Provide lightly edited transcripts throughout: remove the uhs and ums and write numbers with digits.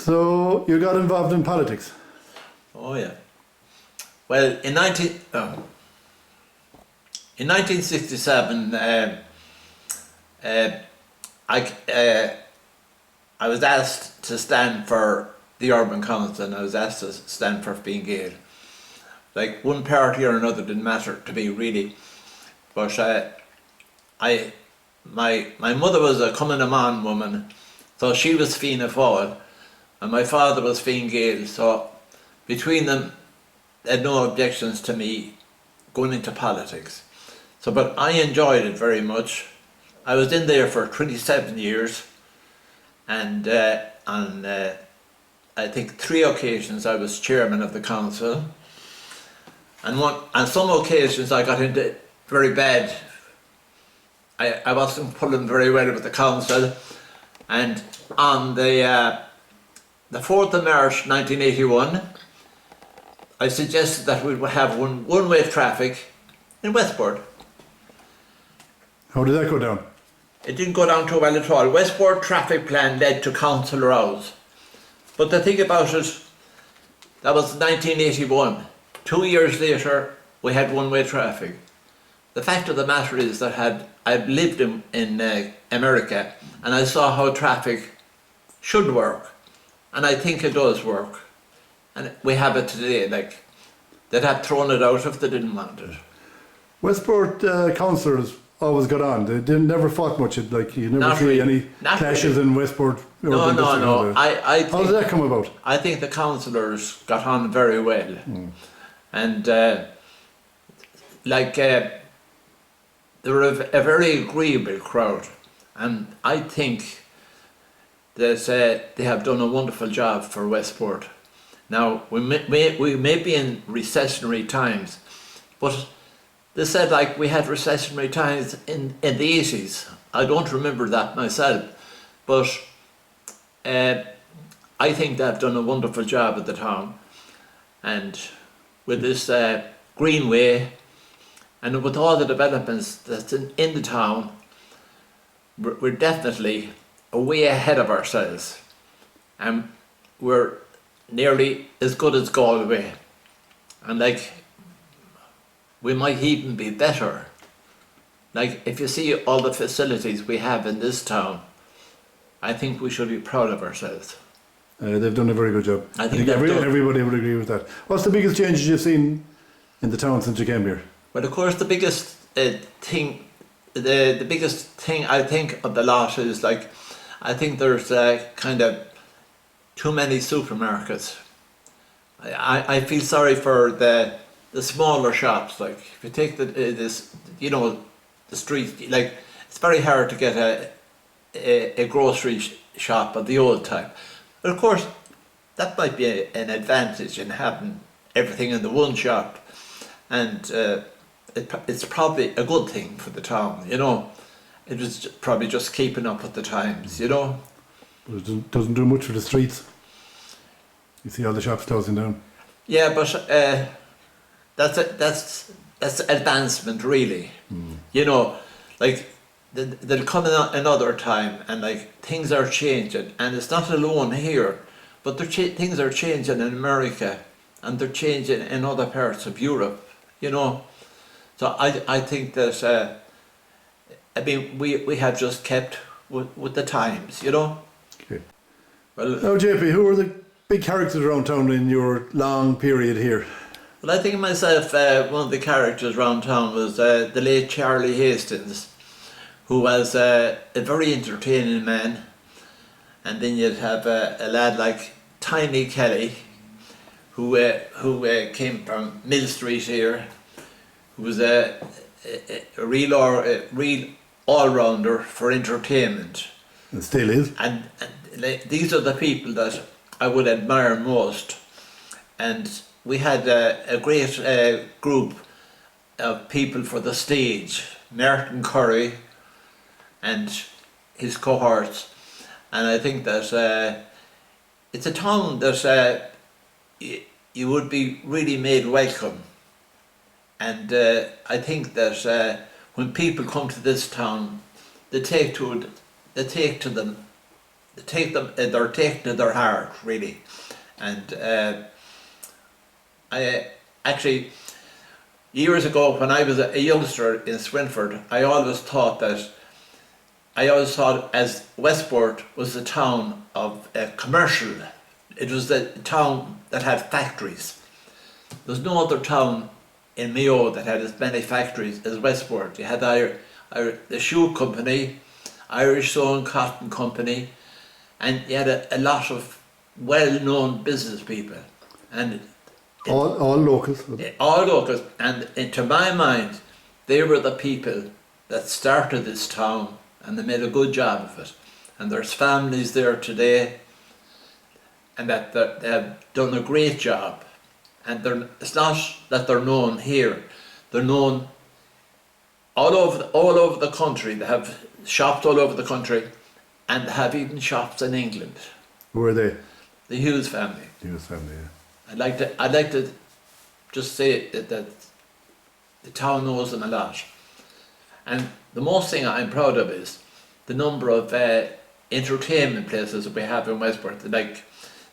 So you got involved in politics? Oh yeah. Well, in 1967, I was asked to stand for the Urban Council, and I was asked to stand for Fine Gael. Like, one party or another didn't matter to me really, but my mother was a Cumann woman, so she was Fianna Fáil, and my father was Fine Gael, so between them they had no objections to me going into politics. So, but I enjoyed it very much. I was in there for 27 years, and on I think 3 occasions I was chairman of the council, and on some occasions I got into very bad. I wasn't pulling very well with the council, and on the 4th of March 1981 I suggested that we would have one-way traffic in Westport. How did that go down? It didn't go down too well at all. Westport traffic plan led to council rows. But the thing about it, that was 1981. 2 years later, we had one-way traffic. The fact of the matter is that I've lived in America, and I saw how traffic should work, and I think it does work. And we have it today. Like, they'd have thrown it out if they didn't want it. Westport councillors always got on. They never fought much. Like, you never see any clashes in Westport. No. How did that come about? I think the councillors got on very well, and they were a very agreeable crowd, and I think that they have done a wonderful job for Westport. Now, we may be in recessionary times, but they said, like, we had recessionary times in the 80s. I don't remember that myself, but I think they've done a wonderful job at the town. And with this greenway, and with all the developments that's in the town, we're definitely way ahead of ourselves. And we're nearly as good as Galway. And like, we might even be better. Like, if you see all the facilities we have in this town, I think we should be proud of ourselves. They've done a very good job. I think everybody would agree with that. What's the biggest changes you've seen in the town since you came here? Well, of course, the biggest thing, the biggest thing I think of the lot is, like, I think there's kind of too many supermarkets. I feel sorry for the smaller shops. Like, if you take the street, like, it's very hard to get a grocery shop of the old type. But of course, that might be an advantage in having everything in the one shop, and it's probably a good thing for the town, you know. It was probably just keeping up with the times, you know. But it doesn't do much for the streets. You see all the shops closing down. Yeah, but that's advancement, really. You know, like, there'll come another time, and like, things are changing, and it's not alone here, but things are changing in America, and they're changing in other parts of Europe, you know. So I think that I mean, we have just kept with the times, you know. Okay. Well, now, JP, who were the big characters around town in your long period here? Well, I think myself, one of the characters around town was the late Charlie Hastings, who was a very entertaining man. And then you'd have a lad like Tiny Kelly, who came from Mill Street here, who was a real all-rounder for entertainment. And still is. And these are the people that I would admire most. And we had a great group of people for the stage. Martin Curry and his cohorts. And I think that it's a town that you would be really made welcome. And I think that when people come to this town, they take to them they're taken to their heart, really. And I actually, years ago when I was a youngster in Swinford, I always thought as Westport was the town of commercial. It was the town that had factories. There's no other town in Mayo that had as many factories as Westport. You had the shoe company, Irish Sewing Cotton Company, and you had a lot of well-known business people. And all locals. All locals. And to my mind, they were the people that started this town, and they made a good job of it. And there's families there today, and that they have done a great job. And it's not that they're known here; they're known all over the country. They have shops all over the country, and they have even shops in England. Who are they? The Hughes family. Hughes family, yeah. I'd like to just say that the town knows them a lot. And the most thing I'm proud of is the number of entertainment places that we have in Westport. Like,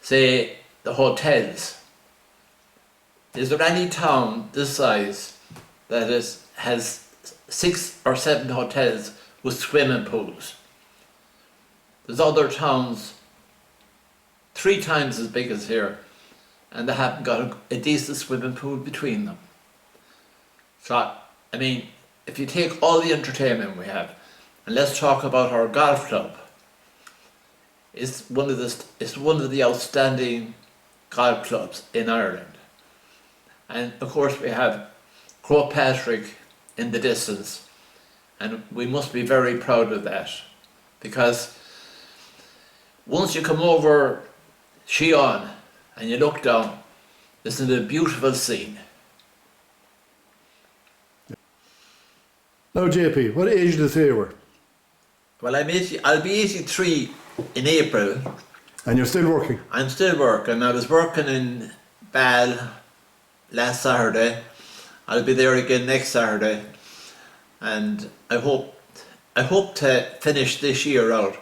say, the hotels. Is there any town this size that has 6 or 7 hotels with swimming pools? There's other towns 3 times as big as here, and they haven't got a decent swimming pool between them. So, I mean, if you take all the entertainment we have, and let's talk about our golf club. It's one of the outstanding golf clubs in Ireland. And of course we have Croagh Patrick in the distance, and we must be very proud of that, because once you come over Sheon and you look down, this is a beautiful scene. Now, JP, what age did you say you were? Well, I'll be 83 in April. And you're still working? I'm still working. I was working in Ball last Saturday. I'll be there again next Saturday, and I hope to finish this year out.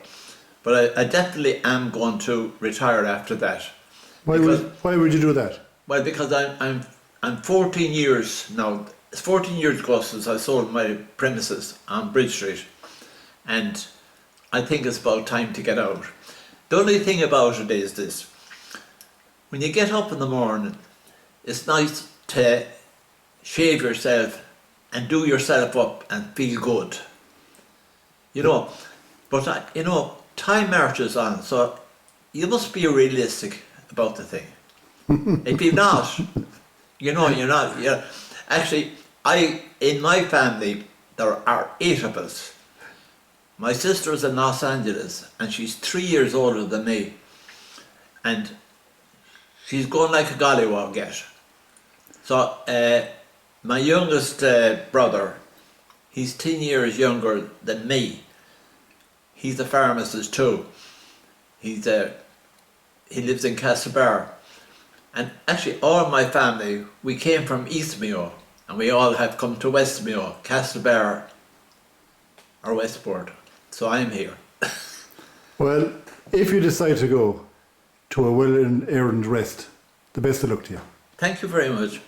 But I definitely am going to retire after that. Why would you do that? Well, because I'm 14 years now. It's 14 years ago since I sold my premises on Bridge Street, and I think it's about time to get out. The only thing about it is this: when you get up in the morning, it's nice to shave yourself and do yourself up and feel good. You know, but you know, time marches on, so you must be realistic about the thing. If you're not, you're not. Yeah. Actually, in my family, there are 8 of us. My sister's in Los Angeles, and she's 3 years older than me. And she's going like a gollywog yet. So, my youngest brother, he's 10 years younger than me. He's a pharmacist too. He lives in Castlebar. And actually all my family, we came from East Mayo, and we all have come to West Mayo, Castlebar or Westport. So I'm here. Well, if you decide to go to a well-earned rest, the best of luck to you. Thank you very much.